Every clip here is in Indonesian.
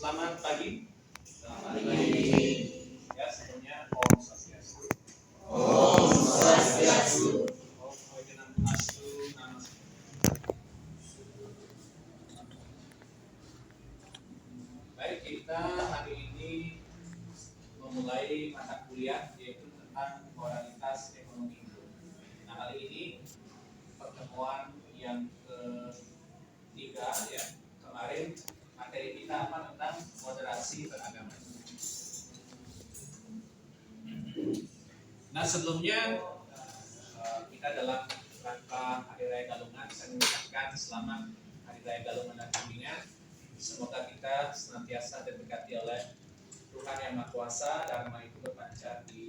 Selamat pagi. Selamat pagi. Ya, sebelumnya Om Swastiastu. Om Swastiastu. Om Swastiastu. Namaste. Baik, kita hari ini memulai mata kuliah yaitu tentang moralitas ekonomi Indo. Nah, kali ini pertemuan yang ketiga ya. Kemarin materi kita apa tentang moderasi beragama. Nah, sebelumnya kita dalam rangka Hari Raya Galungan, saya mengucapkan selamat Hari Raya Galungan dan Kuningan. Semoga kita senantiasa diberkati oleh Tuhan Yang Maha Kuasa, Dharma itu berpancar di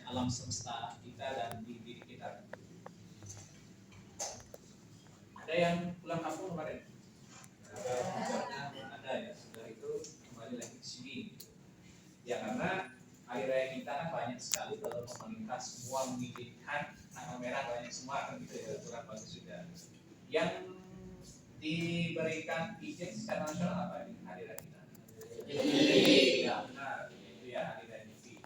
alam semesta kita dan di diri kita. Ada yang pulang kampung kemarin? Ada ya. Sudah itu kembali lagi ke sini. Ya, karena hari raya kita kan banyak sekali, kalau pemerintah semua mengizinkan tanggal merah banyak semua kan gitu ya, aturan bagus juga. Yang diberikan izin secara nasional apa ini hari raya kita? Ya benar, itu ya hari raya Nyepi.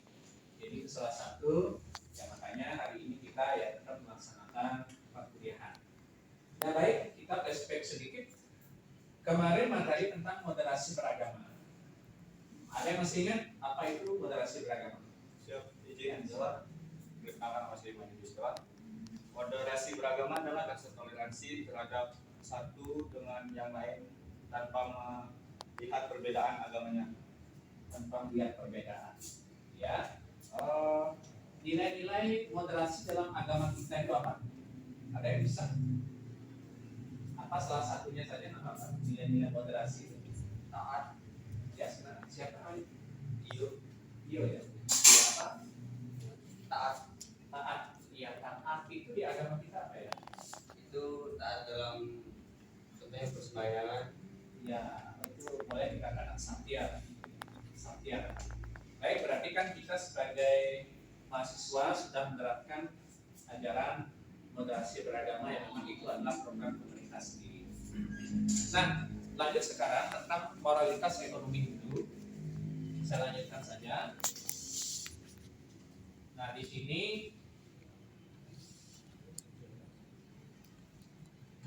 Jadi itu salah satu ya, makanya hari ini kita ya tetap melaksanakan perkuliahan. Nah baik, kita flashback sedikit. Kemarin materi tentang moderasi beragama. Ada yang masih ingat apa itu moderasi beragama? Siap, izin jawab. Perkenalkan Mas Iman Yusra. Moderasi beragama adalah rasa toleransi terhadap satu dengan yang lain tanpa melihat perbedaan agamanya. Tanpa melihat perbedaan. Ya, nilai-nilai moderasi dalam agama kita itu apa? Ada yang bisa? Apa salah satunya saja nama apa? Nilai-nilai moderasi itu? Taat. Ya, sekarang siapa kali? Iyo ya. Apa? Taat. Taat. Ya, taat itu di agama kita apa ya? Itu taat dalam contohnya persembayangan. Ya, itu boleh dikatakan satya. Satya. Baik, berarti kan kita sebagai mahasiswa sudah menerapkan ajaran moderasi beragama yang memang itu adalah program pemerintah sendiri. Nah, lanjut sekarang tentang moralitas ekonomi Hindu. Saya lanjutkan saja. Nah, di sini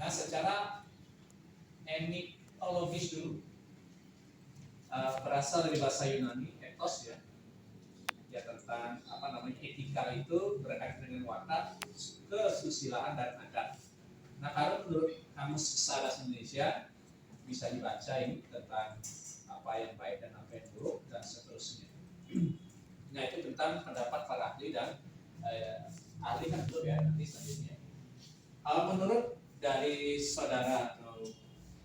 secara emitologis dulu berasal dari bahasa Yunani ethos ya. Ya tentang etika itu berkaitan dengan watak, kesusilaan dan adat. Nah, kalau menurut Kamus Besar Bahasa Indonesia bisa dibaca ini tentang apa yang baik dan apa yang buruk dan seterusnya. Nah, itu tentang pendapat para ahli dan ahli kan belum ya, nanti selanjutnya. Menurut dari saudara atau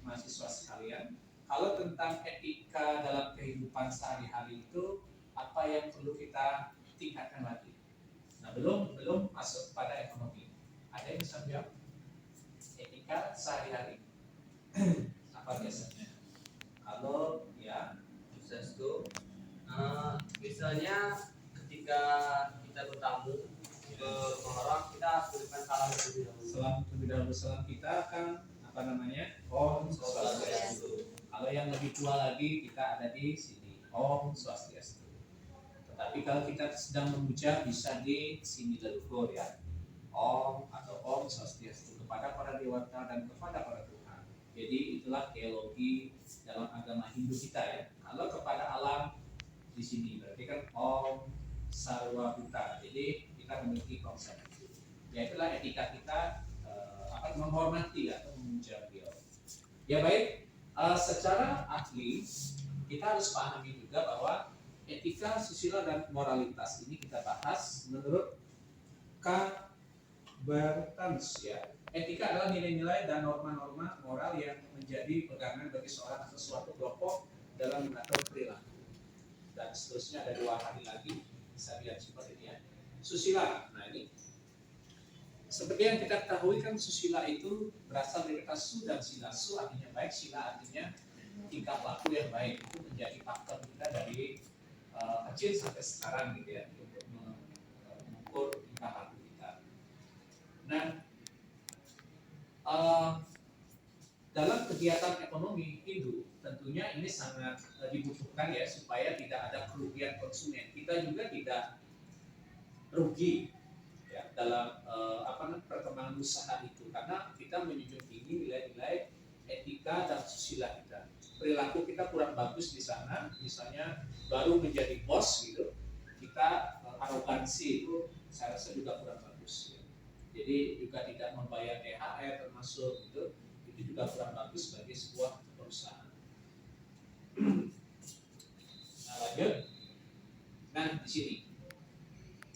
mahasiswa sekalian, kalau tentang etika dalam kehidupan sehari-hari itu apa yang perlu kita tingkatkan lagi? Nah, belum masuk pada ekonomi. Ada yang bisa jawab? Etika sehari-hari apa biasanya? Kalau ya Swastiastu. Misalnya ketika kita bertamu ke orang, kita berikan salam terlebih dahulu. salam kita akan Om Swastiastu. Kalau yang lebih tua lagi kita ada di sini Om Swastiastu. Tetapi kalau kita sedang memuja bisa di sini leluhur ya, Om atau Om Swastiastu kepada para dewata dan kepada para Tuhan. Jadi itulah teologi dalam agama Hindu kita ya. Kalau kepada alam di sini berarti kan Om Sarwa Bhuta. Jadi kita memiliki konsep itu. Ya itulah etika kita akan menghormati atau memuja beliau. Ya baik, secara ahli kita harus pahami juga bahwa etika, susila dan moralitas ini kita bahas menurut K. Bertans ya. Etika adalah nilai-nilai dan norma-norma moral yang menjadi pegangan bagi seorang atau suatu kelompok dalam mengatur perilaku. Dan seterusnya ada dua hari lagi bisa lihat seperti ini ya. Susila. Nah ini seperti yang kita ketahui kan susila itu berasal dari kata su dan sila. Su artinya baik, sila artinya tingkah laku yang baik. Itu menjadi faktor kita dari kecil sampai sekarang gitu ya untuk mengukur tingkah laku kita. Nah, dalam kegiatan ekonomi Hindu tentunya ini sangat dibutuhkan ya supaya tidak ada kerugian konsumen. Kita juga tidak rugi ya dalam perkembangan usaha itu karena kita menjunjung tinggi nilai-nilai etika dan susila kita. Perilaku kita kurang bagus di sana, misalnya baru menjadi bos gitu, kita arogansi itu saya rasa juga kurang bagus. Ya. Jadi juga tidak membayar THR termasuk itu juga kurang bagus bagi sebuah perusahaan. Nah, lanjut. Nah, di sini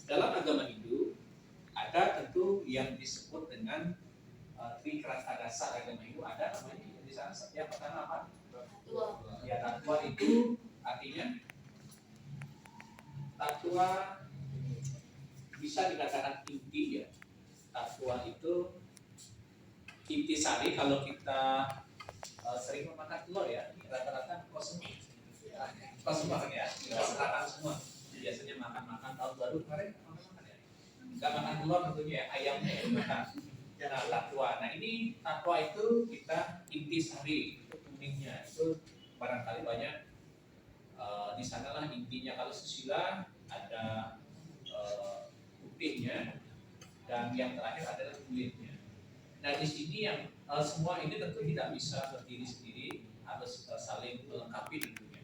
dalam agama Hindu ada tentu yang disebut dengan Trikrata dasar agama Hindu, ada namanya di sana. Yang pertama apa? Tatwa. Ya, tatwa itu artinya tatwa bisa dikatakan inti ya. Tatwa itu intisari kalau kita sering memakan telur ya, rata-rata kosong ya, makan semua. Biasanya makan tahun baru kemarin makan ya, nggak makan telur tentunya ya, ayamnya yang makan. Nah, tatwa. Nah ini tatwa itu kita intisari, kuningnya itu barangkali banyak di sanalah intinya. Kalau susila ada putihnya dan yang terakhir adalah kulitnya. Nah di sini yang semua ini tentu tidak bisa berdiri sendiri, harus saling melengkapi tentunya.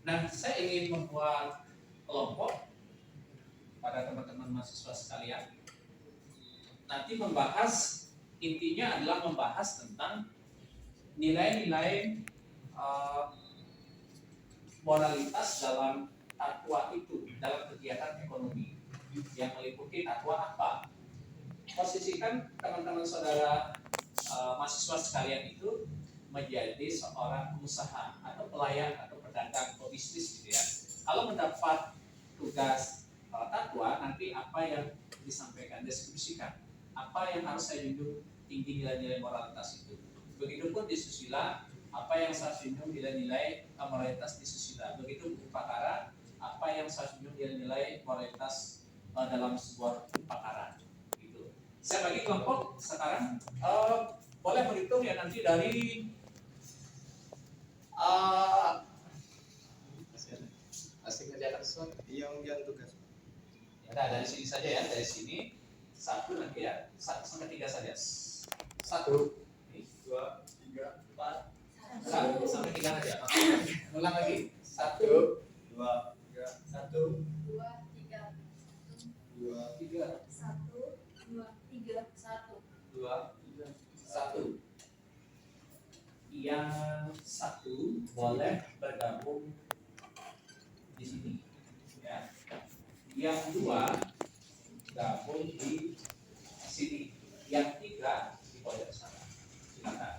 Nah saya ingin membuat kelompok pada teman-teman mahasiswa sekalian. Nanti membahas, intinya adalah membahas tentang nilai-nilai moralitas dalam tatwa itu, dalam kegiatan ekonomi yang meliputi tatwa apa. Posisikan teman-teman saudara mahasiswa sekalian itu menjadi seorang pengusaha atau pelayan atau pedagang atau bisnis gitu ya. Kalau mendapat tugas tatwa, nanti apa yang disampaikan, deskripsikan apa yang harus saya junjung tinggi nilai-nilai moralitas itu. Begitupun di susila, apa yang saya junjung nilai-nilai moralitas di susila. Begitu upakara, apa yang saya junjung nilai-nilai moralitas dalam sebuah upakara. Saya bagi kelompok sekarang boleh berhitung ya nanti dari asik kerjakan sesuatu yang tugas. ya nah, dari sini saja ya, dari sini satu nanti ya, 1 sampai 3 saja. 1, 2, 3, 4, 1 sampai 3 saja. Ulang lagi. 1, 2, 3, 1, 2, 3, 1, 2, 3, 1. Yang satu boleh bergabung di sini, ya. Yang dua gabung di sini. Yang tiga di pojok sana. Silakan.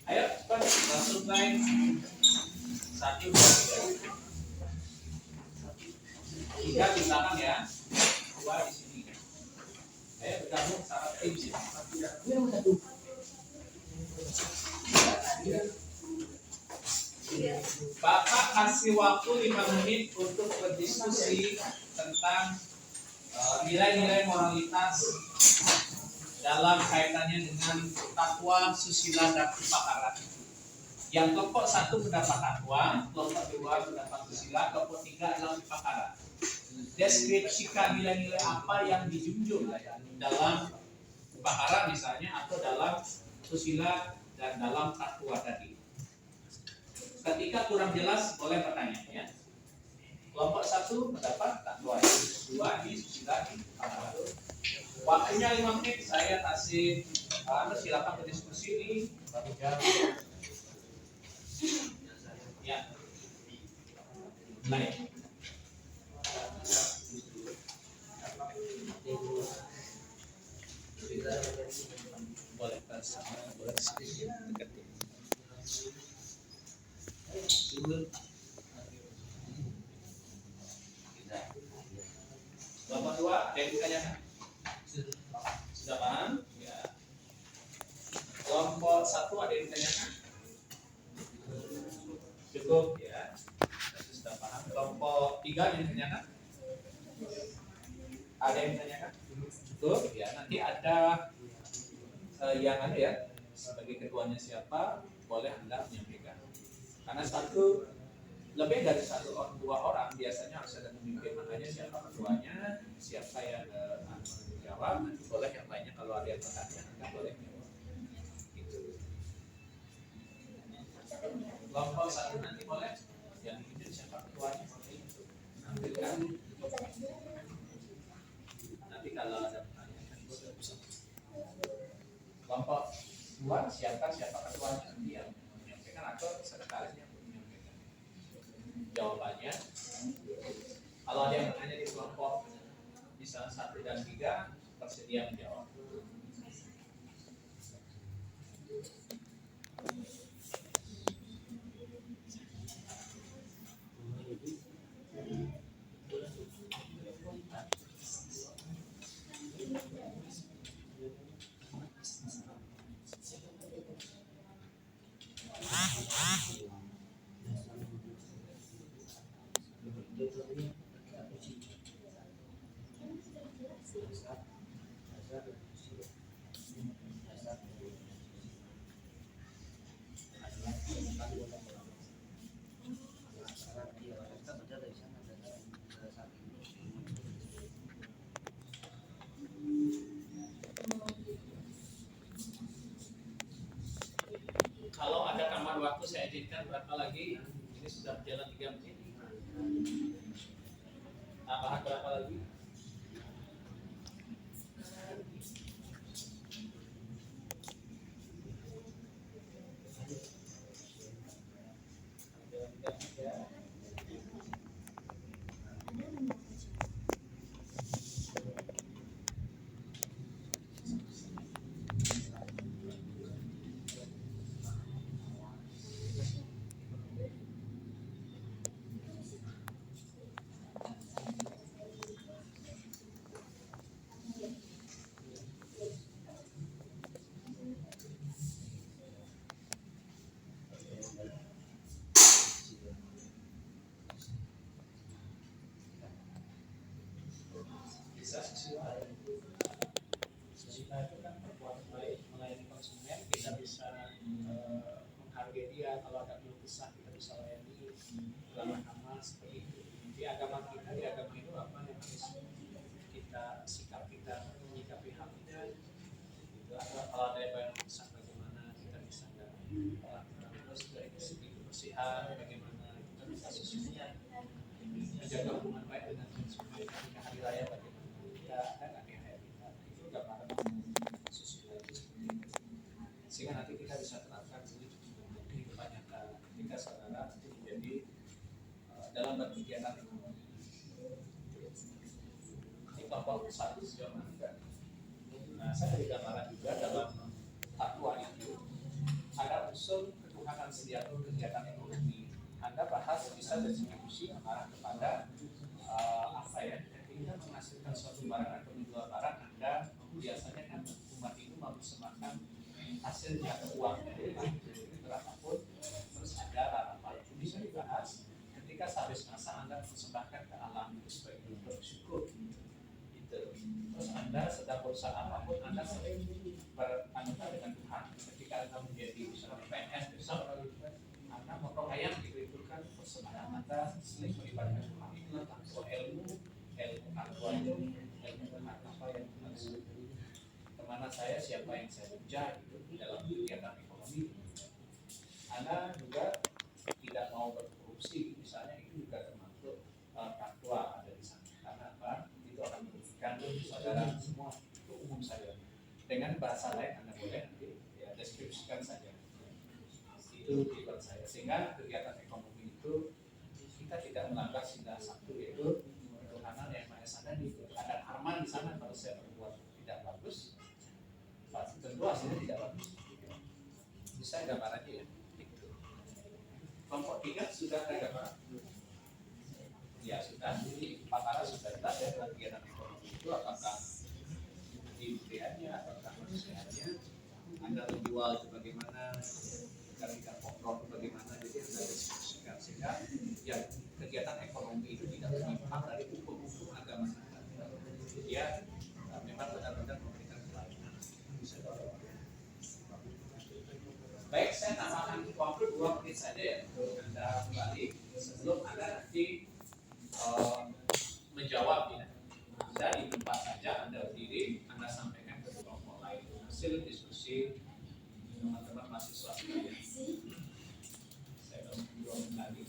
Ayo cepat masuk line. 1, 2, 3. 3 di belakang ya. 2 di sini. Ayo bergabung sama tim sini. Bapak kasih waktu 5 menit untuk berdiskusi tentang nilai-nilai moralitas dalam kaitannya dengan tatwa, susila, dan upakara. Yang kelompok 1 mendapat tatwa, kelompok 2 mendapat susila, kelompok 3 adalah upakara. Deskripsikan nilai-nilai apa yang dijunjung dalam upakara misalnya, atau dalam susila dan dalam tatwa tadi. Ketika kurang jelas boleh bertanya ya. Kelompok 1 mendapat tatwa, 2 di susila di upakara. Waktunya 5 menit, saya kasih silakan berdiskusi ini baru jam. Ya. Baik. Boleh bersama, boleh sedikit dekat. Kelompok 2 ada yang ditanyakan? Sudah paham? Ya. Kelompok 1 ada yang ditanyakan? Cukup ya. Sudah paham. Kelompok 3 ada yang ditanyakan? Ada yang ditanyakan? Cukup ya. Nanti ada yang ada ya, sebagai ketuanya siapa, boleh Anda menyampaikan. Karena lebih dari dua orang biasanya harus ada pemimpin, makanya siapa ketuanya, siapa yang menjawab, nanti boleh yang lainnya kalau ada yang bertanya, Anda boleh menjawab. Gitu. Kelompok satu nanti boleh yang pimpin siapa ketuanya, boleh nampilkan. Nanti kalau ada pertanyaan boleh bisa. Kelompok dua siapa ketuanya, nanti yang menyampaikan atau sekretarisnya menyampaikan jawabannya. Kalau ada yang bertanya di kelompok misalnya 1 dan 3 bersedia menjawab. Kalau ada tambahan waktu saya izinkan berapa lagi? Ini sudah berjalan 3 menit. Tambahan berapa lagi? Bisa sesuai. Sesuai itu kan perbuatan baik melayani konsumen, kita bisa menghargai dia. Kalau ada keluh kesah kita bisa layani ramah-ramah seperti itu. Di agama kita, di agama itu apa yang harus kita sikap kita menyikapi hal itu. Kalau ada yang rusak bagaimana kita bisa terus dari segi kebersihan bagaimana kita bisa sesuai menjaga hubungan baik dengan konsumen ketika hari raya bagaimana kita ada nggak THR kita itu gambaran sesuai seperti itu sehingga nanti kita bisa terapkan di kebanyakan ketika saudara nanti menjadi dalam berkegiatan ekonomi ini kelompok satu sejauh mana. Nah, saya beri gambaran juga dalam fatwa itu ada unsur ketuhanan sediatur kegiatan ekonomi. Anda bahas bisa distribusi mengarah kepada apa ya? Ketika menghasilkan suatu barang atau menjual barang, Anda biasanya kan umat ini mempersembahkan hasilnya ke uangnya berapapun, terus ada apa itu bisa dibahas. Ketika sehabis masa Anda persembahkan ke alam itu sebagai bentuk syukur. Terus Anda sedang berusaha apapun, Anda sering beranugerah dengan Tuhan. Ketika Anda menjadi misalnya PNS besok, Anda motong ayam itu kan persembahan Anda sering melibatkan Tuhan. Itulah tanpa ilmu tanpa itu ilmu Tuhan apa yang harus kemana saya, siapa yang saya puja itu dalam kegiatan ekonomi. Anda juga tidak mau berkorupsi, misalnya itu juga termasuk fatwa ada di sana. Karena apa? Itu akan merugikan saudara semua, itu umum saja. Dengan bahasa lain Anda boleh nanti ya, deskripsikan saja. Itu tujuan saya. Sehingga kegiatan ekonomi itu kita tidak melanggar sila satu yaitu ketuhanan yang Maha Esa. Ada harman di sana kalau saya berbuat tidak bagus, tentu hasilnya tidak bagus. Bisa gambarannya ya. Kelompok 3 sudah ada gambaran. Ya sudah, jadi Pak Ara sudah jelas ya kegiatan ekonomi itu apakah industrianya, apakah manusianya, Anda menjual itu bagaimana, ketika pokok itu bagaimana, jadi Anda diskusikan sehingga ya kegiatan ekonomi itu tidak menyimpang dari hukum-hukum agama kita. Ya memang benar-benar memberikan pelayanan. Bisa notis saja ya untuk Anda kembali sebelum Anda nanti menjawab ya. Anda di tempat saja Anda berdiri, Anda sampaikan ke kelompok lain hasil diskusi teman-teman mahasiswa sekalian. Saya belum lagi.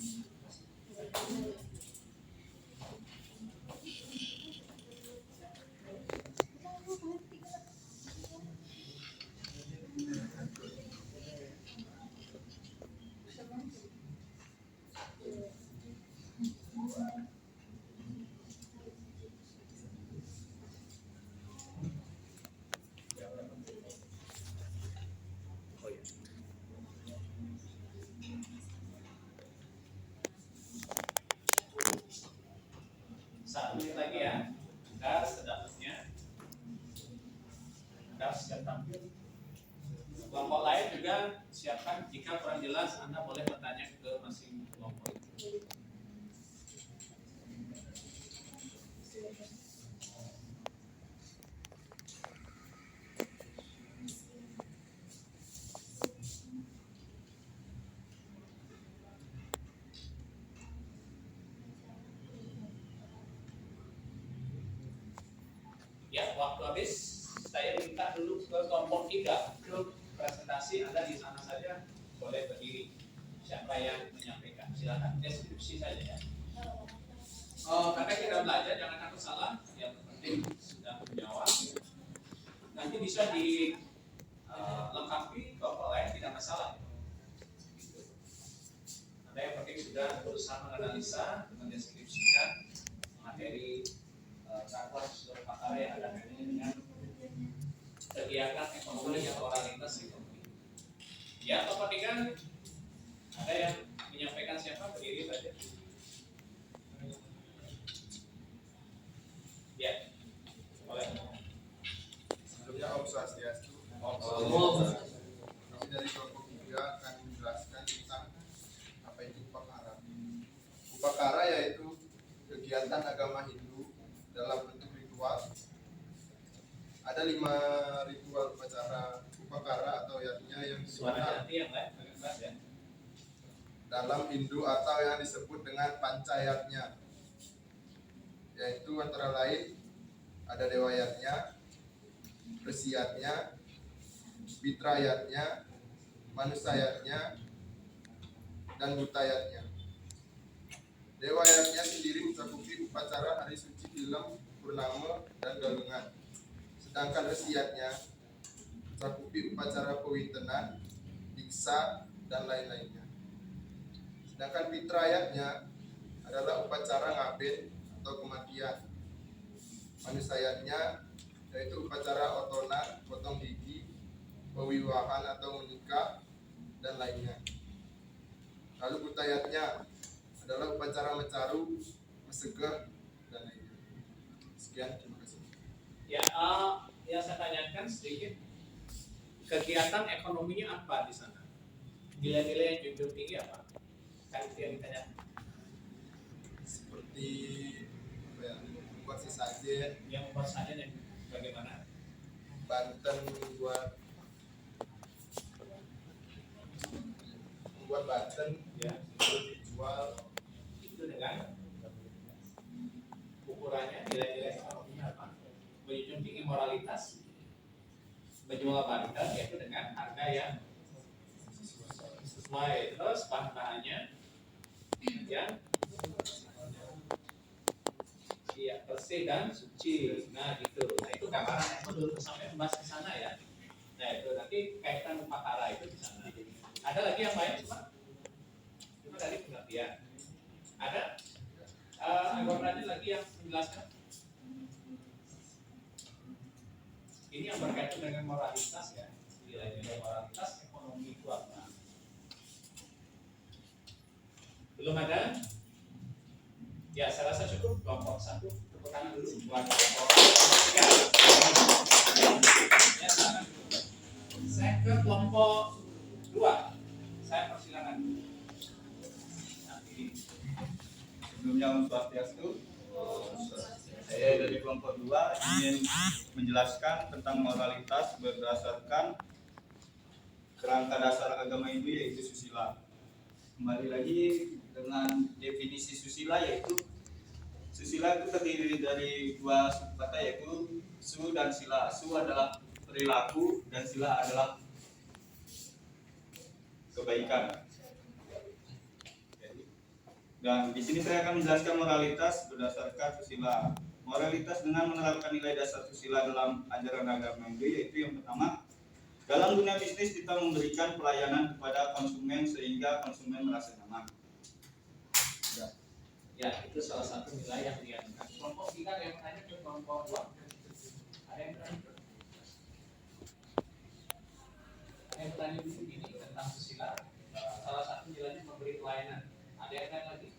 Satu menit lagi ya, Anda sedapatnya, Anda siap tampil. Kelompok lain juga siapkan, jika kurang jelas Anda boleh bertanya ke masing kelompok. Ya, waktu habis, saya minta dulu ke kelompok 3 untuk presentasi. Anda di sana saja boleh berdiri. Siapa yang menyampaikan? Silakan deskripsi saja ya. Karena kita belajar, jangan takut salah. Yang penting sudah menjawab. Nanti bisa dilengkapi kelompok lain, tidak masalah. Anda yang penting sudah berusaha menganalisa, mendeskripsikan materi kantor seluruh pakar yang ada kaitannya dengan kegiatan ekonomi yang moralitas ekonomi. Ya, kelompok 3 ada yang menyampaikan, siapa? Berdiri saja. Ya, boleh. Sebelumnya Om Swastiastu. Kami dari kelompok 3 akan menjelaskan tentang apa itu upakara. Upakara yaitu kegiatan agama Hindu dalam bentuk ritual. Ada 5 ritual upacara upakara atau yatnya yang Suara nanti yang lain agak keras ya. dalam Hindu atau yang disebut dengan pancayatnya, yaitu antara lain ada dewayatnya, presiyatnya, bitrayatnya, manusayatnya, dan butayatnya. Dewayatnya sendiri mencakupi upacara hari suci Tilem, Purnama, dan Galungan. Sedangkan resiyatnya mencakupi upacara pewintenan, diksa, dan lain-lainnya. Sedangkan bitrayatnya adalah upacara ngaben atau kematian. Manusayatnya yaitu upacara otonan, potong gigi, pewiwahan atau menikah, dan lainnya. Lalu butayatnya adalah upacara mencaru, mesegah, dan lainnya. Sekian, terima kasih. Ya, yang saya tanyakan sedikit, kegiatan ekonominya apa di sana? Nilai-nilai yang junjung tinggi apa? Kan itu yang ditanya. Seperti apa ya, membuat sesajen, Yang membuat saja yang bagaimana? Banten membuat Banten Ya, itu dijual. itu dengan ukurannya nilai-nilai ekonominya apa? Menjunjung tinggi moralitas, menjual barang yaitu dengan harga yang sesuai, terus bahan-bahannya yang iya bersih dan suci. Nah gitu. Nah itu gambaran aku dulu sampai membahas ke sana ya. Nah itu nanti kaitan upakara itu di sana. Ada lagi yang lain cuma tadi pengertian. Ada anggotanya lagi yang menjelaskan. Ini yang berkaitan dengan moralitas ya, nilai-nilai moralitas ekonomi itu apa? Belum ada? Ya, saya rasa cukup. Kelompok 1, tepuk tangan dulu buat kelompok 3. Ya, silakan. Saya ke kelompok 2. Saya persilakan. Nanti. Sebelumnya Om Swastiastu. Saya dari kelompok 2 ingin menjelaskan tentang moralitas berdasarkan kerangka dasar agama Hindu yaitu susila. kembali lagi dengan definisi susila, yaitu susila itu terdiri dari dua subkata, yaitu su dan sila. Su adalah perilaku dan sila adalah kebaikan. Dan di sini saya akan menjelaskan moralitas berdasarkan susila. Moralitas dengan menerapkan nilai dasar susila dalam ajaran agama Hindu, yaitu yang pertama, dalam dunia bisnis kita memberikan pelayanan kepada konsumen sehingga konsumen merasa nyaman. Ya, itu salah satu nilai yang diajarkan. Kelompok 3 ada yang bertanya ke kelompok 2. Ada yang bertanya? Ada yang bertanya dulu ini tentang susila. Salah satu nilainya memberi pelayanan. Ada yang lain lagi?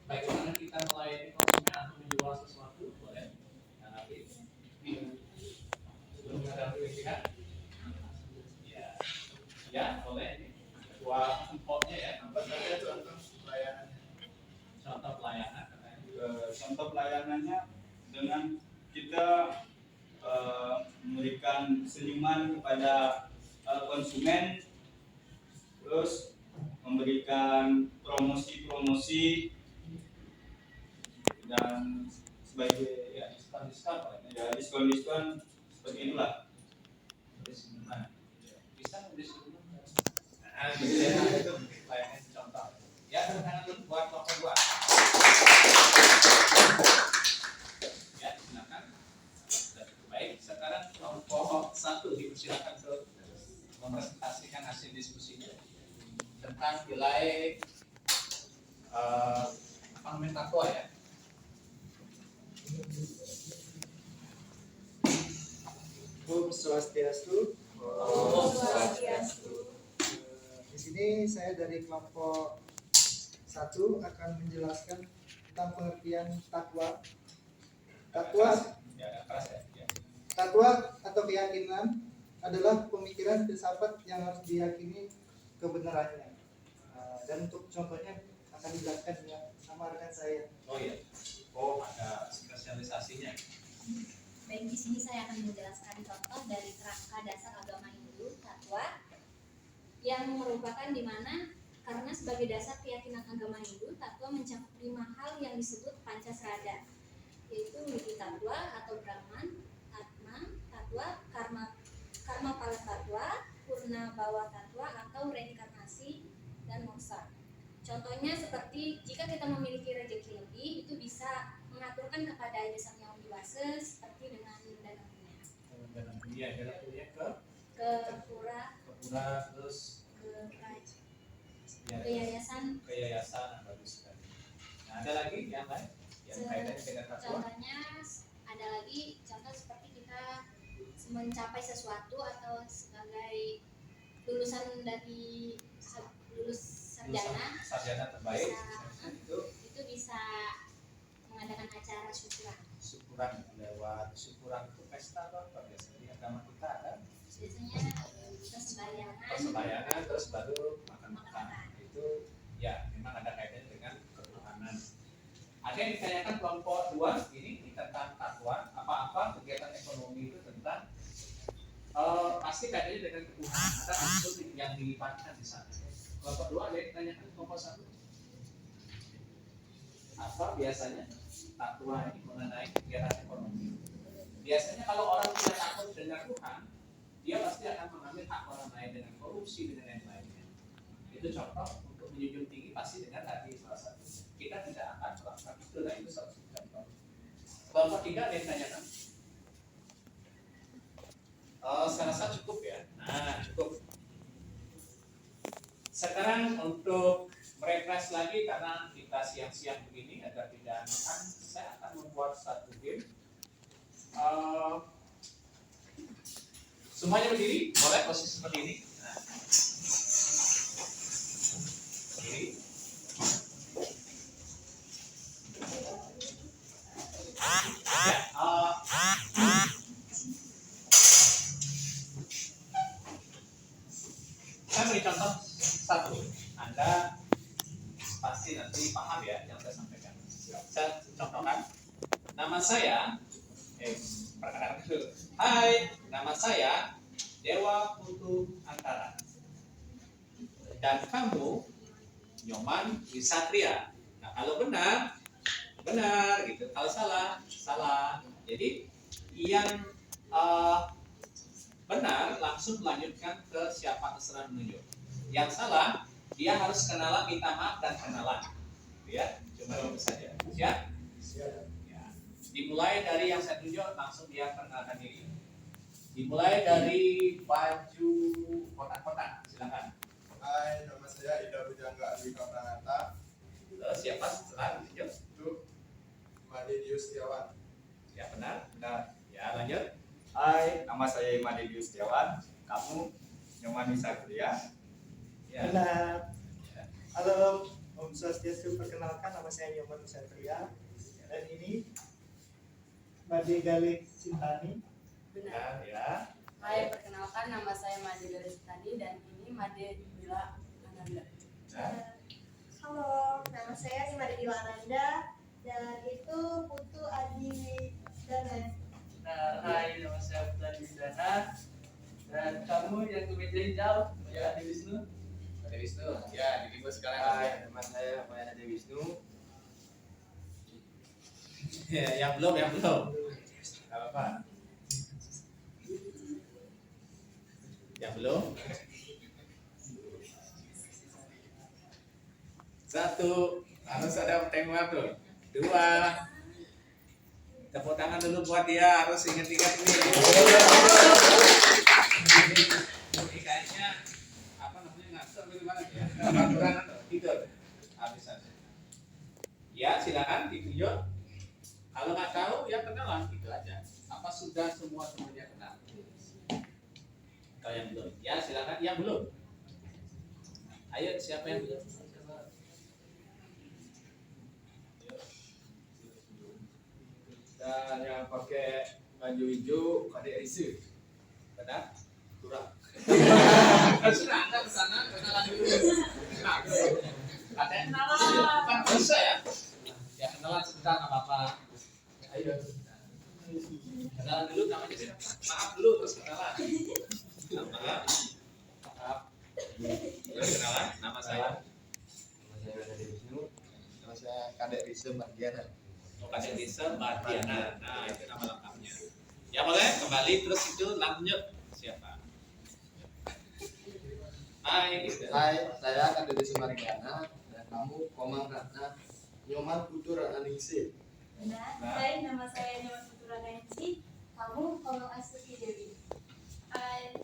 Bagaimana kita melayani konsumen atau menjual sesuatu? Boleh? Yang lagi? Belum ada pilihan? Ya, ya boleh. Ini ketua kelompoknya ya. Apa saja contoh pelayanan? Contoh pelayanan. Contoh pelayanannya dengan kita memberikan senyuman kepada konsumen, terus memberikan promosi-promosi dan sebagai Ya, diskon-diskon. ya diskon-diskon seperti itulah. Bisa memberi senyuman. Nah, gitu ya. Itu pelayanan contoh. Ya, tangan dulu buat kelompok 2. Ya, silakan. Baik, sekarang kelompok 1 dipersilakan untuk mempresentasikan hasil diskusinya tentang nilai apa namanya takwa ya. Om Swastiastu. Oh, Di sini saya dari kelompok 1 akan menjelaskan tentang pengertian takwa. Takwa, ya, keras ya. Ya. takwa atau keyakinan adalah pemikiran filsafat yang harus diyakini kebenarannya. Dan untuk contohnya akan dijelaskan ya sama rekan saya. Oh iya. Oh, ada spesialisasinya. Baik, di sini saya akan menjelaskan contoh dari kerangka dasar agama Hindu, takwa, yang merupakan di mana karena sebagai dasar keyakinan agama Hindu, takwa mencakup 5 hal yang disebut pancasrada, yaitu widi takwa atau Brahman, atma takwa, karma pala takwa, purna bawa takwa atau reinkarnasi, dan moksa. Contohnya seperti jika kita memiliki rezeki lebih, itu bisa mengaturkan kepada Yang Sang Wise seperti dengan dana punya. Dana punya Ke pura, terus ke keraj- ya, ke yayasan. ke yayasan. Bagus sekali. Nah, ada lagi yang lain yang kaitannya dengan takwa? Contohnya ada lagi contoh seperti kita mencapai sesuatu atau sebagai lulusan dari sarjana Sarjana terbaik. Bisa. Itu itu bisa mengadakan acara syukuran. syukuran lewat syukuran itu pesta atau apa biasanya di agama kita kan? Biasanya persembahyangan. Persembayangan terus baru makan-makan. Makan-makan. Itu ya memang ada kaitannya dengan ketuhanan. Ada yang ditanyakan kelompok 2 ini tentang takwa, apa-apa kegiatan ekonomi itu tentang pasti kaitannya dengan ketuhanan. Ada unsur yang dilipatkan di sana. Kelompok 2 ada yang ditanyakan kelompok 1. Apa biasanya takwa ini mengenai kegiatan ekonomi? Biasanya kalau orang tidak takut dengan Tuhan, dia pasti akan mengambil hak orang lain dengan korupsi dengan yang lainnya. Itu contoh untuk menjunjung tinggi pasti dengan tadi salah satu. Kita tidak akan melakukan itu, nah itu salah satu contoh. Kelompok 3 ada yang ditanyakan. Saya rasa cukup ya. Nah, cukup. Sekarang untuk refresh lagi karena kita siang-siang begini agar tidak makan, saya akan membuat satu game. Semuanya berdiri, boleh posisi seperti ini. Nah. Berdiri. Ya, saya beri contoh satu. Anda pasti nanti paham ya yang saya sampaikan. Saya contohkan. Nama saya, perkenalkan dulu. Hai, nama saya Dewa Putu Antara. Dan kamu Nyoman Wisatria. Nah, kalau benar gitu. Kalau salah. Jadi yang benar langsung melanjutkan ke siapa terserah menunjuk. Yang salah dia harus kenalan, minta maaf dan kenalan. Ya, cuma itu saja. Siap? Ya. Dimulai dari yang saya tunjuk, langsung dia perkenalkan diri. Dimulai dari baju kotak-kotak, silakan. Hai, nama saya Ida Bujangga Adwika Pranata. Siapa setelah ditunjuk? Itu Made Setiawan. Ya benar. Ya lanjut. Hai, nama saya Imade Setiawan. Kamu Nyoman Wisatria. Ya. Benar. Halo, Om Swastiastu, perkenalkan nama saya Nyoman Wisatria. Dan ini Made Galih Sintani. Benar. Ya. Hai, perkenalkan nama saya Made Garisitani dan ini Made Bila Ananda. Halo, nama saya Imade Dila Ananda dan itu Putu Adi Dana. Hai, nama saya Putra Dana dan kamu yang kemeja hijau, ya Adi Wisnu. Ade Wisnu. Ya, diri gue sekarang. Hai, nama saya Adi Wisnu. Ya, yang belum. Gak apa-apa. Yang belum. 1, harus ada tengok tuh. 2. Tepuk tangan dulu buat dia, harus ingat-ingat ini. Ini kayaknya apa namanya, ngasih atau gimana ya? Aturan atau tidur. Habis aja. Ya, silakan ditunjuk. Kalau nggak tahu ya kenalan gitu aja. Apa sudah semuanya kenal? Kalau yang belum, ya silakan. Yang belum. Ayo, siapa yang belum? Dan yang pakai baju hijau Kadek Risu. Benar? Kurang. Sudah Anda ke sana, kenalan dulu. Nah, ada kenalan. Kan bisa ya? Ya kenalan sebentar nggak apa-apa. Ayo. Kenalan dulu namanya siapa? Maaf dulu terus kenalan. Maaf. Terus kenalan, nama saya. Nama saya Adi Wisnu. Nama saya Kadek Risa Mardiana. Kadek Desa Mardiana. Nah, itu nama lengkapnya. Ya boleh, kembali terus itu lanjut. Siapa? Hai, gitu. Hai, saya Kadek Desa Mardiana dan kamu Komang Ratna Nyoman Putu Ratna Ningsih. Benar. Hai, nama saya Nyoman Putra Nancy. Kamu Komang Astuti Dewi. Hai,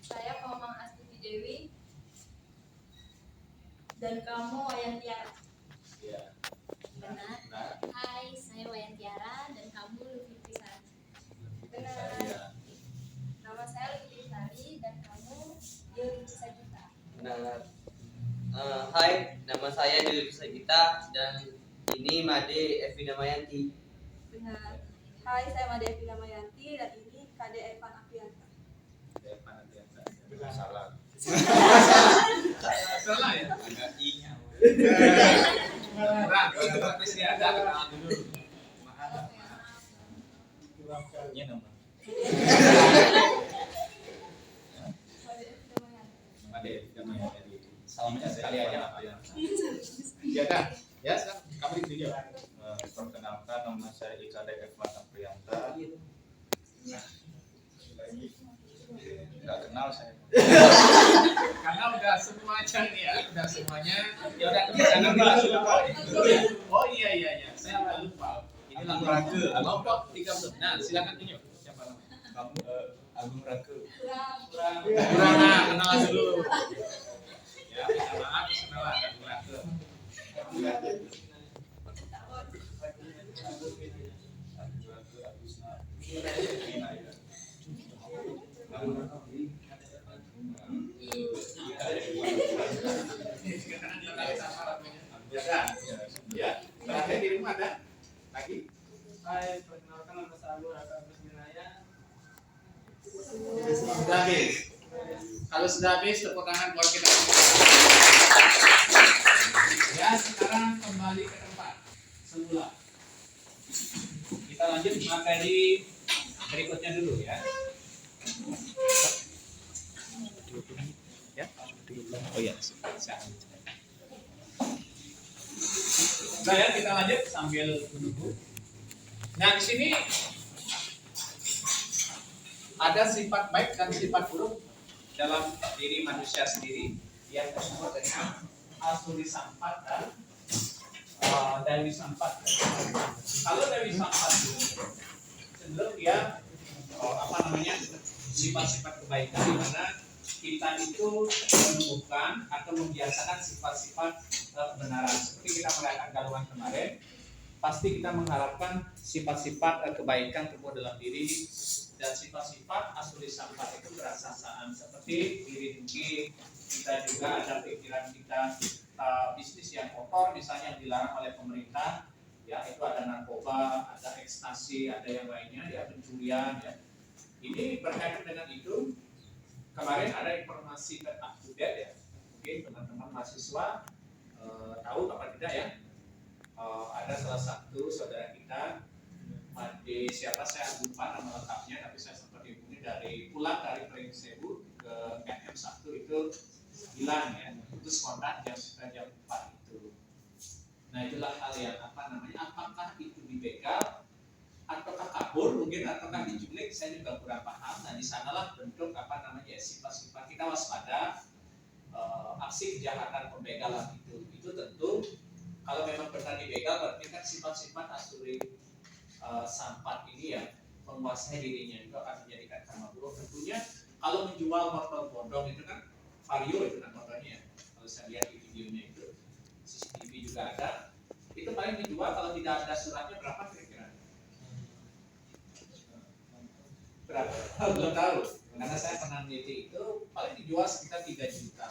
saya Komang Astuti Dewi dan kamu Wayan Tiara. Ya. Benar. Nah, Hai, saya Wayan Tiara dan kamu Lufi Trisari. Benar. saya. Nama saya Lufi Trisari dan kamu Yuri Sagita. Benar. Hai, nama saya Dewi Sagita dan ini Made Evi Damayanti. Benar. Hai, saya Made Evi Damayanti dan ini Kade Evan Aprianta. Salah. Salah ya? Ada I-nya. Kurang, terus dia ada kenalan dulu. Maaf. Kurang kali. Ini nama. Made Evi Damayanti. Made, namanya tadi. Salamnya sekali aja apa ya? Ya dah. Ya, sekarang kamu ditunjuk. Perkenalkan, nama saya Ikadek Evan Aprianta. Lagi nggak kenal saya. Karena udah semua aja nih ya, udah semuanya. Ya udah kebiasaan kita. Oh iya. Saya udah lupa. Ini Agung lagu Rake. kelompok 30. Nah, silakan tunjuk. Siapa namanya? Kamu Agung Rake. Kurang, nah, kenalan dulu. Ya, minta maaf, kenalan. Agung Rake. Agung Rake, Agusna. Ina, ya. Ya, terakhir dirimu ada lagi? Hai, perkenalkan nama saya Agung Raka Agus Binaya. Sudah habis. Kalau sudah habis, tepuk tangan buat kita. Ya, sekarang kembali ke tempat semula. Kita lanjut materi berikutnya dulu ya. Ya. Oh iya, siap. Nah ya, kita lanjut sambil menunggu. Nah di sini ada sifat baik dan sifat buruk dalam diri manusia sendiri yang disebut dengan asuri sampat dan Dewi Sampat. Kalau Dewi Sampat itu cenderung dia sifat-sifat kebaikan di mana kita itu menemukan atau membiasakan sifat-sifat kebenaran. Seperti kita merayakan Galungan kemarin, pasti kita mengharapkan sifat-sifat kebaikan tumbuh dalam diri dan sifat-sifat asuri sampat itu berasasaan seperti diri tinggi. Kita juga ada pikiran kita bisnis yang kotor misalnya yang dilarang oleh pemerintah, ya itu ada narkoba, ada ekstasi, ada yang lainnya, ya pencurian, ya. Ini berkaitan dengan itu. Kemarin ada informasi terupdate ya, mungkin teman-teman mahasiswa tahu apa tidak ya, ada salah satu saudara kita, siapa saya lupa nama lengkapnya, tapi saya sempat dihubungi pulang dari Pringsewu ke MM1 itu hilang ya, putus kontak jam 4 itu. Nah itulah hal yang apakah itu dibegal ataukah kabur mungkin ataukah diculik, saya juga kurang paham. Nah di sanalah bentuk sifat-sifat kita waspada aksi kejahatan pembegalan itu tentu kalau memang benar dibegal berarti kan sifat-sifat asuri sampat ini ya menguasai dirinya itu akan menjadikan karma buruk. Tentunya kalau menjual motor bodong itu kan Vario itu kan motornya, kalau saya lihat di videonya itu CCTV juga ada, itu paling dijual kalau tidak ada suratnya berapa kira-kira? Berapa? Belum tahu, karena saya pernah meneliti itu paling dijual sekitar 3,5 juta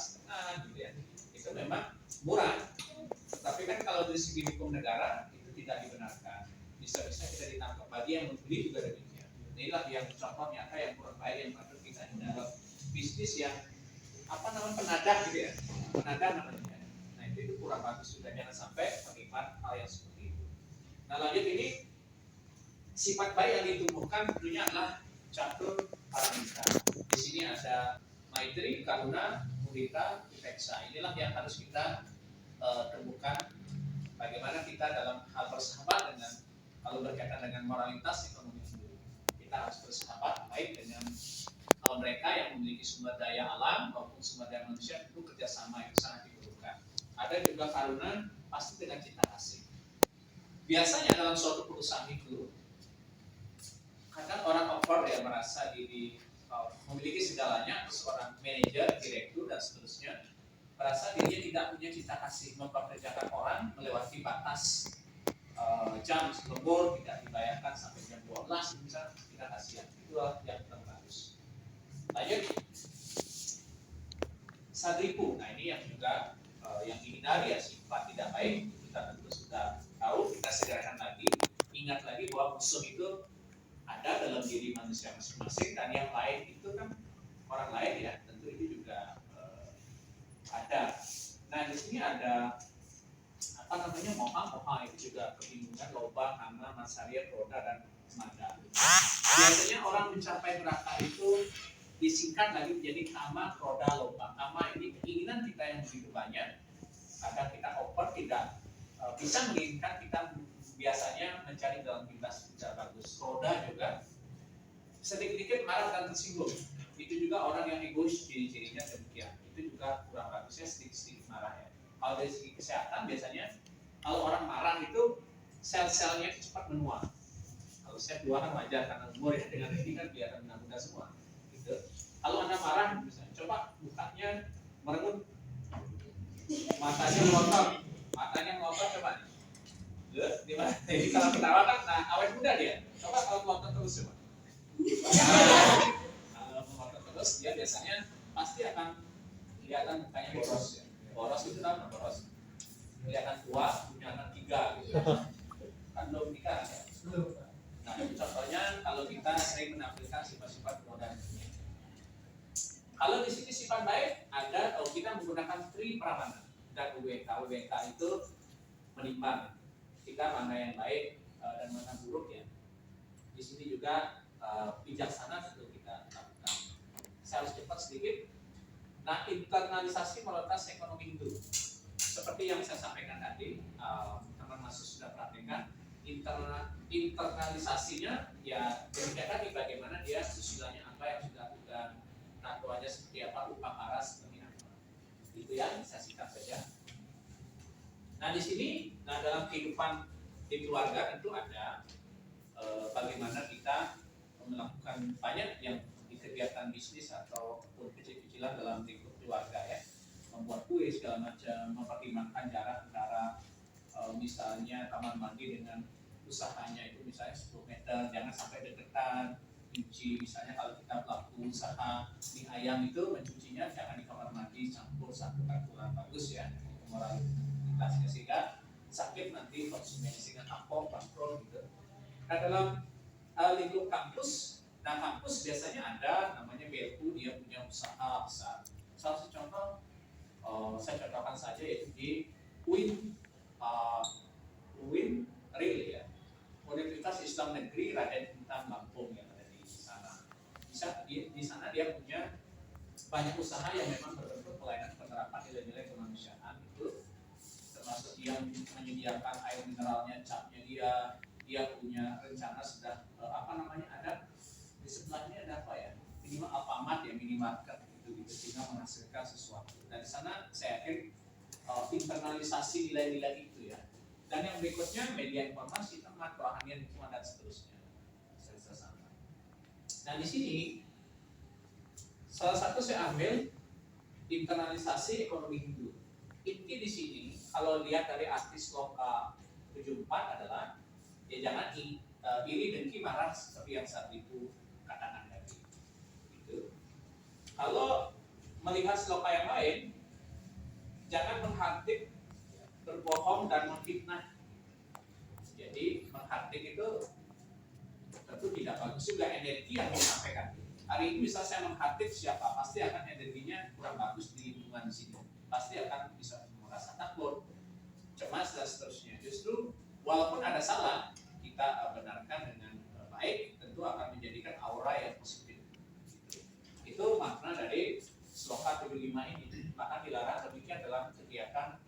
gitu ya. Itu memang murah, tapi kan kalau dari segi hukum negara itu tidak dibenarkan, bisa-bisa kita ditangkap. Bagi yang membeli juga demikian. Inilah yang contoh nyata yang kurang baik yang patut kita hindari. Bisnis yang penadah gitu ya, penadah namanya. Nah itu kurang bagus juga, jangan sampai terlibat hal yang seperti itu. Nah lanjut, ini sifat baik yang ditumbuhkan tentunya adalah catur paramita. Di sini ada maitri, karuna, mudita, upeksa. Inilah yang harus kita temukan. Bagaimana kita dalam hal bersahabat dengan, kalau berkaitan dengan moralitas ekonomi dulu, kita harus bersahabat baik dengan mereka yang memiliki sumber daya alam maupun sumber daya manusia, itu kerjasama yang sangat diperlukan. Ada juga karuna, pasti dengan cinta kasih. Biasanya dalam suatu perusahaan itu kadang orang over ya, merasa diri memiliki segalanya, seorang manajer, direktur dan seterusnya, merasa dirinya tidak punya cinta kasih, mempekerjakan orang melewati batas jam lembur, tidak dibayarkan sampai jam 12 misalnya, tidak kasihan. Itulah yang terbagus. Lanjut, sadripu. Nah ini yang juga yang dihindari ya, sifat tidak baik. Kita tentu sudah tahu, kita segerakan lagi, ingat lagi bahwa musuh itu ada dalam diri manusia masing-masing, dan yang lain itu kan orang lain ya, tentu itu juga ada. Nah di sini ada moha itu juga kebingungan, loba, hama, masaria, roda dan mada. Biasanya orang mencapai neraka itu disingkat lagi menjadi kama, roda, loba. Kama ini keinginan kita yang begitu banyak, kadang kita over, tidak bisa menginginkan, kita biasanya mencari dalam bebas bicara bagus. Roda juga sedikit-sedikit marah dan tersinggung. Itu juga orang yang egois, ciri-cirinya demikian. Itu juga kurang bagusnya, sedikit-sedikit marah ya. Kalau dari segi kesehatan biasanya kalau orang marah itu sel-selnya cepat menua. Kalau sel dua kan wajar karena umur ya, dengan ini kan biar muda-muda semua. Gitu. Kalau Anda marah, misalnya coba bukanya merengut, matanya melotot coba. Di mana? Jadi kalau ketawa kan, nah awet muda dia. Coba kalau melotot terus coba. Kalau melotot terus dia biasanya pasti akan kelihatan mukanya boros ya. Boros itu namanya boros. Kelihatan tua, punya anak 3 gitu. Kan belum nikah ya. Nah itu contohnya kalau kita sering menampilkan sifat-sifat modern. Kalau di sini sifat baik ada, kalau kita menggunakan tri pramana dan WK itu menimbang kita mana yang baik dan mana buruk ya. Di sini juga bijaksana tentu kita lakukan. Saya harus cepat sedikit. Nah, internalisasi moralitas ekonomi itu seperti yang saya sampaikan tadi, teman mahasiswa sudah perhatikan internalisasinya ya demikian tadi, bagaimana dia susilanya apa yang sudah dilakukan, tatuannya seperti apa, upakara seperti apa. Itu yang saya singkat saja. Nah di sini, dalam kehidupan di keluarga tentu ada bagaimana kita melakukan banyak yang di kegiatan bisnis ataupun kecil-kecilan dalam lingkup keluarga ya, membuat kue segala macam, mempertimbangkan jarak antara misalnya kamar mandi dengan usahanya itu misalnya 10 meter, jangan sampai deketan. Cuci misalnya kalau kita pelaku usaha mie ayam itu mencucinya jangan di kamar mandi, campur satu kurang bagus ya moralitasnya, sehingga sakit nanti konsumen, sehingga tampok kontrol gitu. Nah dalam lingkup kampus, kampus biasanya ada namanya BLU, dia punya usaha besar. Salah satu contoh saya contohkan saja yaitu di UIN Real ya, Universitas Islam Negeri Raden Intan Lampung yang ada di sana. Di sana dia punya banyak usaha yang memang berbentuk pelayanan penerapan nilai-nilai kemanusiaan itu, termasuk dia menyediakan air mineralnya, capnya dia punya rencana sudah ada di sebelahnya ada apa ya, minimal Alfamart ya, minimarket gitu sehingga menghasilkan sesuatu. Dan di sana saya yakin internalisasi nilai-nilai itu ya. Dan yang berikutnya media informasi, teman, kerohanian, lingkungan dan seterusnya. Nah di sini salah satu saya ambil internalisasi ekonomi Hindu. Inti di sini kalau lihat dari artis Loka 74 adalah ya jangan iri, dengki, marah seperti yang saat itu katakan tadi. Gitu. Kalau melihat sloka yang lain, jangan menghardik, berbohong dan memfitnah. Jadi menghardik itu tentu tidak bagus juga energi yang disampaikan. Hari ini bisa saya menghardik siapa, pasti akan energinya kurang bagus di lingkungan di sini. Pasti akan bisa merasa takut, cemas dan seterusnya. Justru walaupun ada salah, kita benarkan dengan baik, tentu akan menjadikan aura yang positif. Itu makna dari sloka 75 ini. Bahkan dilarang demikian dalam kegiatan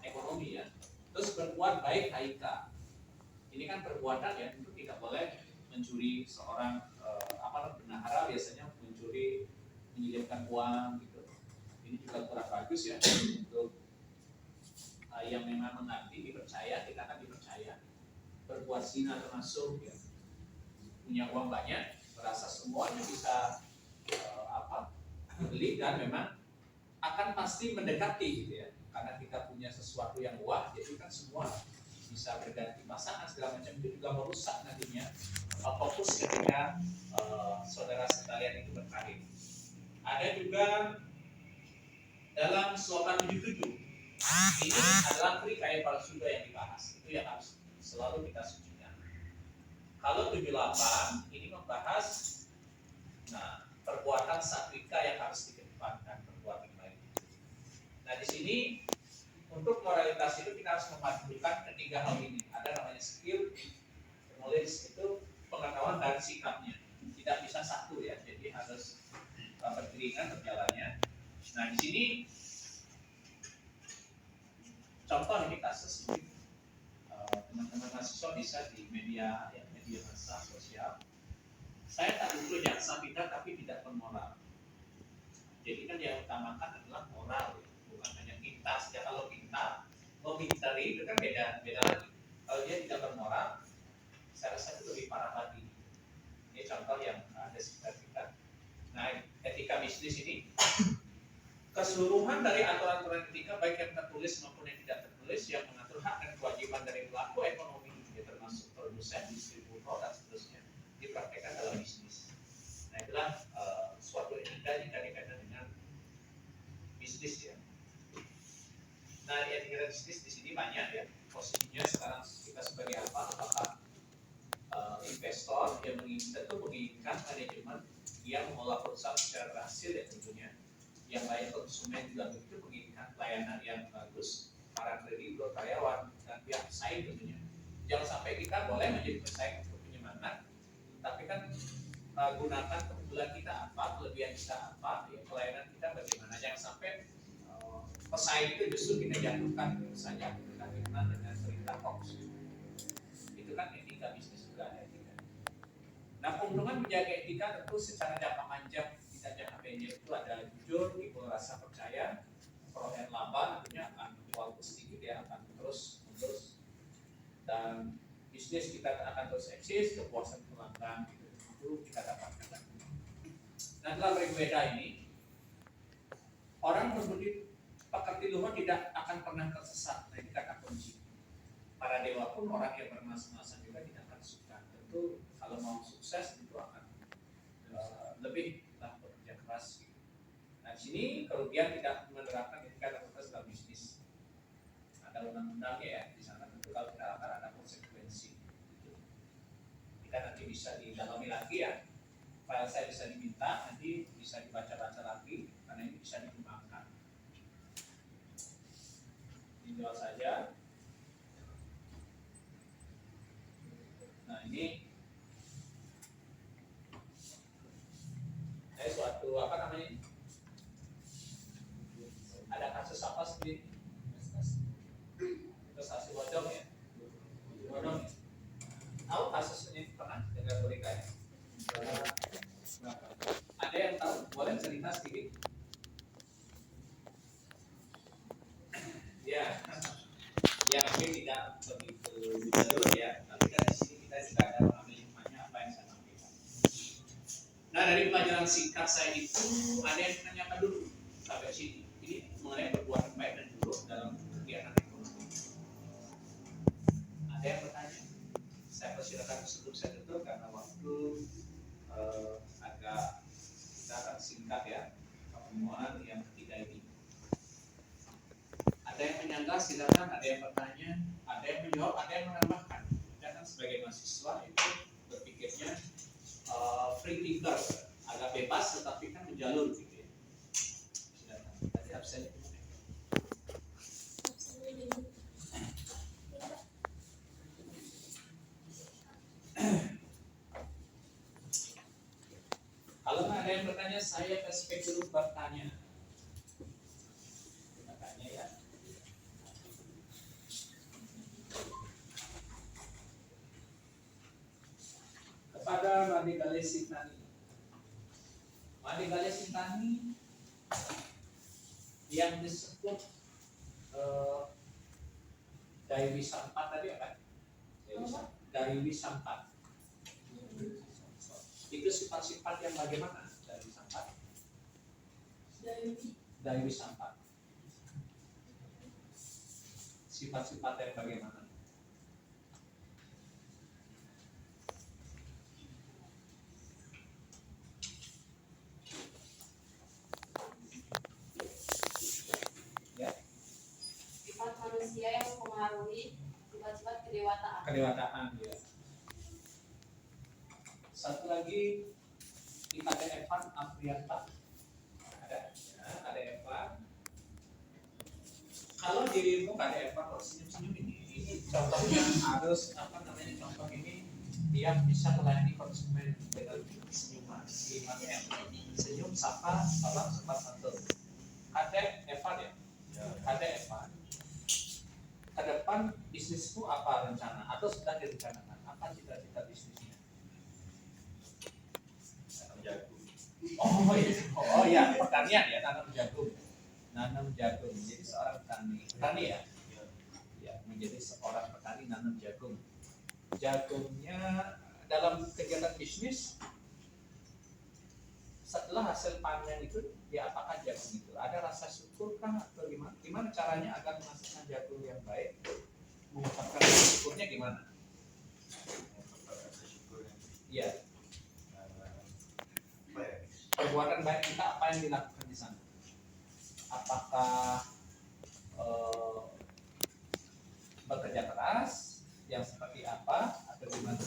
ekonomi ya. Terus berbuat baik haika. Ini kan perbuatan ya, tentu tidak boleh mencuri. Seorang bendahara biasanya mencuri, menyilipkan uang gitu. Ini juga kurang bagus ya untuk yang memang mengabdi, dipercaya, kita akan dipercaya. Berbuat zina termasuk ya, punya uang banyak, merasa semuanya bisa beli, dan memang akan pasti mendekati gitu ya, karena kita punya sesuatu yang wah, jadi kan semua bisa berganti pasangan segala macam, itu juga merusak nantinya fokus ketika saudara sekalian itu berkarir. Ada juga dalam slogan 77 ini adalah trikaya palsuda yang dibahas, itu yang harus selalu kita sucikan. Kalau 78 ini membahas perbuatan satvika yang harus dikedepankan, perbuatan baik. Nah di sini untuk moralitas itu kita harus memadukan ketiga hal ini. Ada namanya skill, knowledge itu pengetahuan dan sikapnya. Tidak bisa satu ya, jadi harus beriringan berjalannya. Nah di sini contoh ini kasus ini. Teman-teman mahasiswa bisa di media massa sosial. Saya tak dulu jaksa pintar tapi tidak bermoral. Jadi kan yang utamakan adalah moral, ya. Bukan hanya pintar. Ya kalau pintar, memintari itu kan beda lagi. Kalau dia tidak bermoral, saya rasa itu lebih parah lagi. Ini contoh yang ada sekitar kita. Nah, etika bisnis ini keseluruhan dari aturan-aturan etika baik yang tertulis maupun yang tidak tertulis yang mengatur hak dan kewajiban dari pelaku ekonomi, ya, termasuk produsen, distributor dan seterusnya, dipraktekkan dalam bisnis. Nah itulah suatu etika jika dikaitkan dengan bisnis ya. Nah etika bisnis di sini banyak ya. Posisinya sekarang kita sebagai apa? Apakah investor yang menginginkan manajemen yang mengelola perusahaan secara berhasil ya tentunya. Yang lain konsumen juga begitu, menginginkan pelayanan yang bagus, para kreditur, karyawan dan pihak pesaing tentunya. Jangan sampai kita boleh menjadi pesaing untuk penyemangat, tapi kan gunakan keunggulan kita apa, kelebihan kita apa, ya, pelayanan kita bagaimana. Jangan sampai pesaing itu justru kita jatuhkan saja karena dengan cerita hoax. Itu kan etika bisnis juga ada etika. Nah, keuntungan menjaga etika tentu secara jangka panjang kita jangka pendek itu ada jujur, timbul rasa percaya, perolehan laba tentunya akan walaupun sedikit ya akan terus dan bisnis kita akan terus eksis, kepuasan pelanggan itu kita dapatkan. Nah, dalam Rigveda ini orang berbudi pekerti luhur tidak akan pernah tersesat. Nah, ini kata kunci. Para dewa pun orang yang bermas-masan juga tidak akan suka. Tentu kalau mau sukses itu akan lebih bekerja keras. Nah, di sini kerugian tidak menerapkan etika dan proses dalam bisnis. Ada undang-undangnya ya di sana. Tentu kalau tidak akan ada konsekuensi. Kita nanti bisa didalami lagi ya. File saya bisa diminta, nanti bisa dibaca-baca lagi karena ini bisa dikembangkan. Dijual saja. Nah, ini suatu apa namanya? Ada kasus apa sendiri? Investasi bodong ya? Bodong ya? Tahu kasus ini pernah dengar beritanya? Ada yang tahu? Boleh cerita sedikit? Ya, mungkin tidak begitu jauh ya, tapi kan di sini kita juga ada mengambil hikmahnya apa yang saya sampaikan. Nah, dari pelajaran singkat saya itu ada yang menanyakan dulu sampai sini. Ini mengenai perbuatan baik dan buruk dalam kegiatan ekonomi. Ada yang bertanya? Saya persilakan sebelum saya tutup karena waktu agak kita akan singkat ya pertemuan yang ketiga ini. Ada yang menyanggah silakan, ada yang bertanya, ada yang menjawab, ada yang menambahkan. Kita kan sebagai mahasiswa itu berpikirnya free thinker, agak bebas tetapi kan menjalur gitu ya. Silakan. Tadi absen. Kalau ada yang bertanya, saya respect dulu bertanya. Bertanya ya. Kepada Madi Gale Sintani. Madi Gale Sintani yang disebut Daiwi Sampat tadi apa? Daiwi Sampat. Itu sifat-sifat yang bagaimana dari Sampat? Dari Sampat. Sifat-sifat yang bagaimana? Ya. Sifat manusia yang mempengaruhi sifat-sifat kedewataan. Kedewataan ya. Satu lagi kita ada Evan Afrianta. Ada Evan. Kalau dirimu ada Evan kalau senyum-senyum ini contohnya harus apa namanya, contoh ini dia bisa melayani konsumen dengan senyuman. Senyum, sapa, salam, sopan santun. Ada Evan ya? Ada Evan. Ke depan bisnismu apa rencana atau sudah direncanakan? Apa cita-cita bisnisnya? Oh iya, pertanian ya, nanam jagung. Menjadi seorang petani ya. Ya, menjadi seorang petani nanam jagung. Jagungnya dalam kegiatan bisnis setelah hasil panen itu diapakan jagung itu? Ada rasa syukur kah atau gimana? Gimana caranya agar menghasilkan jagung yang baik? Mengucapkan syukurnya gimana? Iya. Perbuatan baik kita apa yang dilakukan di sana? Apakah bekerja keras yang seperti apa atau gimana?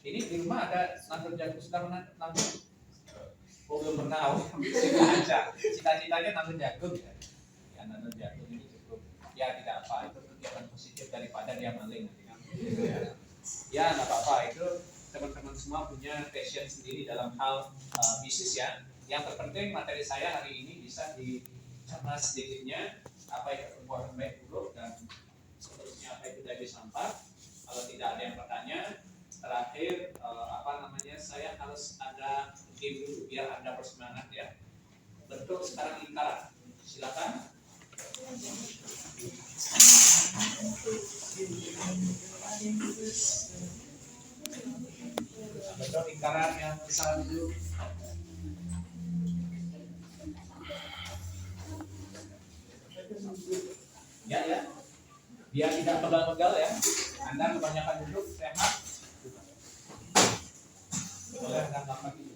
Ini di rumah ada nandur jagung, sudah nandur? Oh, belum pernah. Cita-citanya nandur jagung ya. Ya, nandur jagung ini cukup. Ya tidak apa, itu kegiatan positif daripada dia maling nanti kan. Ya nggak apa-apa, itu teman-teman semua punya passion sendiri dalam hal bisnis ya. Yang terpenting materi saya hari ini bisa sama sedikitnya apa itu perbuatan baik buruk dan seterusnya apa itu dari sampah. Kalau tidak ada yang bertanya, terakhir saya harus ada game dulu biar Anda bersemangat ya. Bentuk sekarang lingkaran. Silakan. Bentuk lingkaran yang besar dulu. Ya. Biar tidak pegal-pegal ya. Anda kebanyakan duduk sehat. Boleh Anda melakukan itu.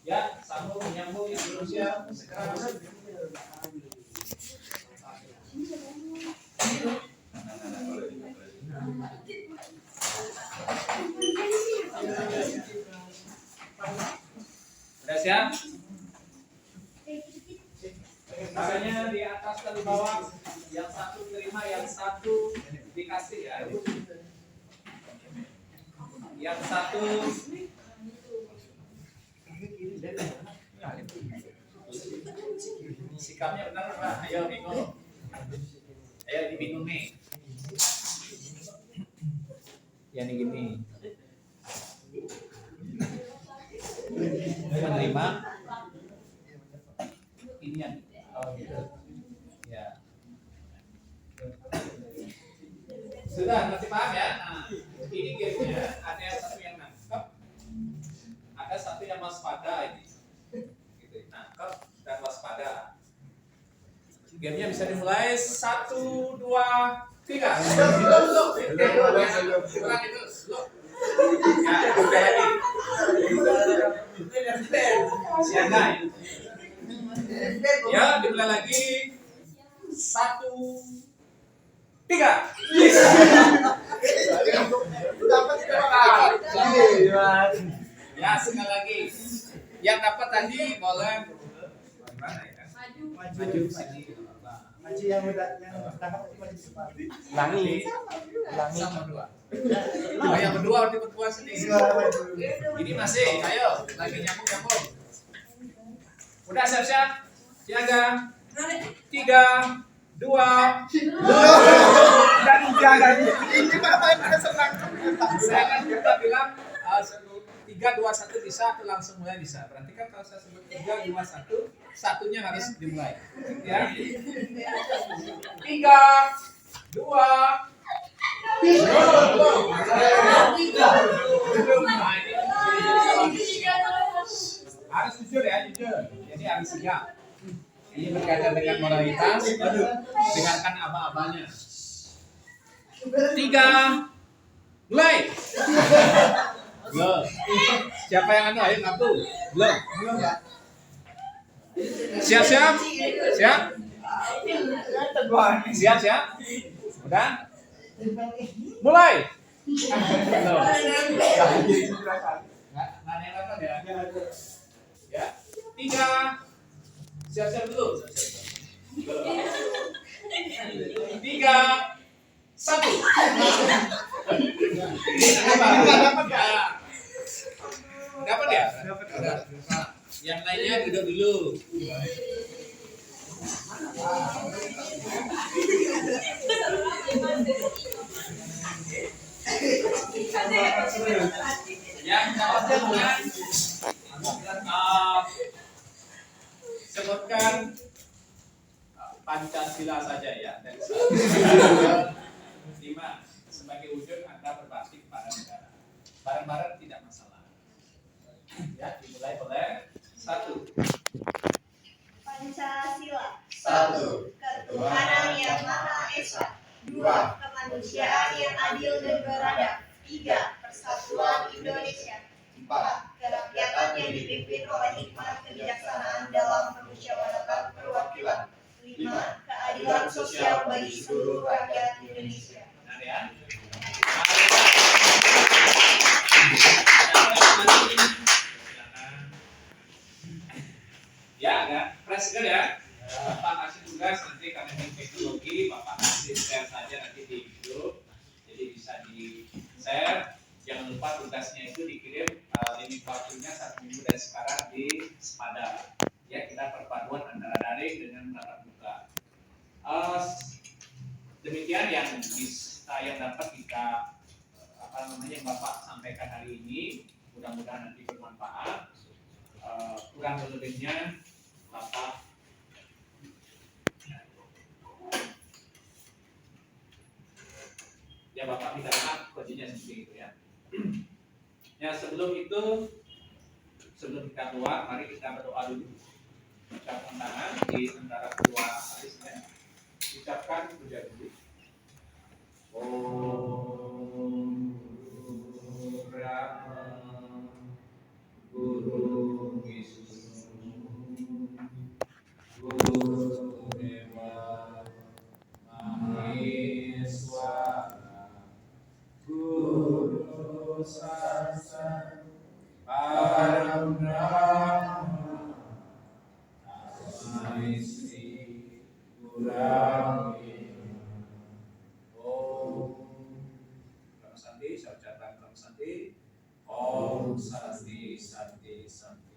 Ya, sambung menyambung yang belum siap sekarang. Sudah siap? Tangannya di atas dan di bawah. Yang satu terima, yang satu dikasih ya. Yang satu sikapnya benar Pak. Ayo bingung. Ayo dibingung nih. Ya nih gini. Menerima ini yang gitu. Ya. Sudah masih paham ya? Nah, ini gamenya ada yang satu yang nangkep, ada satu yang waspada ini. Gitu, nangkep dan waspada. Gamenya bisa dimulai 1, 2, 3. Kurang itu. Ya, udah lagi. Siaga. Ya, dimulai lagi. 1, 3. Ya, sekali lagi. Yang dapat tadi boleh mana ya? Maju sini. Maju yang udah yang tangkap maju depan. Ulangi sama dua. Oh, yang kedua tipe kedua sini. Ini masih, ayo lagi nyambung. Udah siap-siap? Siaga. 3, 2, dan jangan. Ini main senang. Saya kan kita bilang 3, 2, 1 bisa atau langsung mulai bisa. Berarti kan kalau saya sebut 3, 2, 1, satunya harus dimulai. Ya. 3, 2, harus jujur ya, jujur. Jadi harus siap. Ini berkaitan dengan moralitas. Dengarkan aba-abanya. 3, mulai. Belum. Siapa yang anu? Ayo ngaku. Belum. Siap-siap? Siap? Siap-siap? Udah? Mulai. Belum. Nggak ada yang nonton ya? Ya. 3. Siap-siap dulu. 3, 1. Dapat ya? Dapat. Yang lainnya duduk dulu. Yang jawabnya sebutkan Pancasila saja ya dari 1 ke 5 sebagai wujud Anda berbakti kepada negara. Bareng-bareng tidak masalah. Ya, dimulai oleh 1. Pancasila. 1. Ketuhanan yang Maha Esa. 2. Kemanusiaan yang adil dan beradab. 3. Persatuan Indonesia. 4. Kerakyatan yang dipimpin oleh hikmat kebijaksanaan dalam permusyawaratan perwakilan. 5. Keadilan sosial bagi seluruh rakyat Indonesia. Benar ya? Ya, agak fresh juga ya. Bapak kasih tugas nanti karena ini teknologi, Bapak kasih share saja nanti di grup. Jadi bisa di share. Jangan lupa tugasnya itu dikirim limit waktunya 1 minggu dari sekarang di Sepada. Ya, kita perpaduan antara daring dengan tatap muka. Eh, demikian yang dapat kita yang Bapak sampaikan hari ini. Mudah-mudahan nanti bermanfaat. Kurang lebihnya Bapak minta maaf kuncinya seperti itu ya. Ya sebelum kita keluar, mari kita berdoa dulu. Ucapkan tangan di antara kedua alisnya. Ucapkan puja dulu. Om Brahma Guru Vishnu Guru Deva Maheswara Guru Saksat Param Brahma Tasmai Sri Gurave Om Brahma Santi, saya ucapkan Brahma Santi. Om Santi Santi Santi.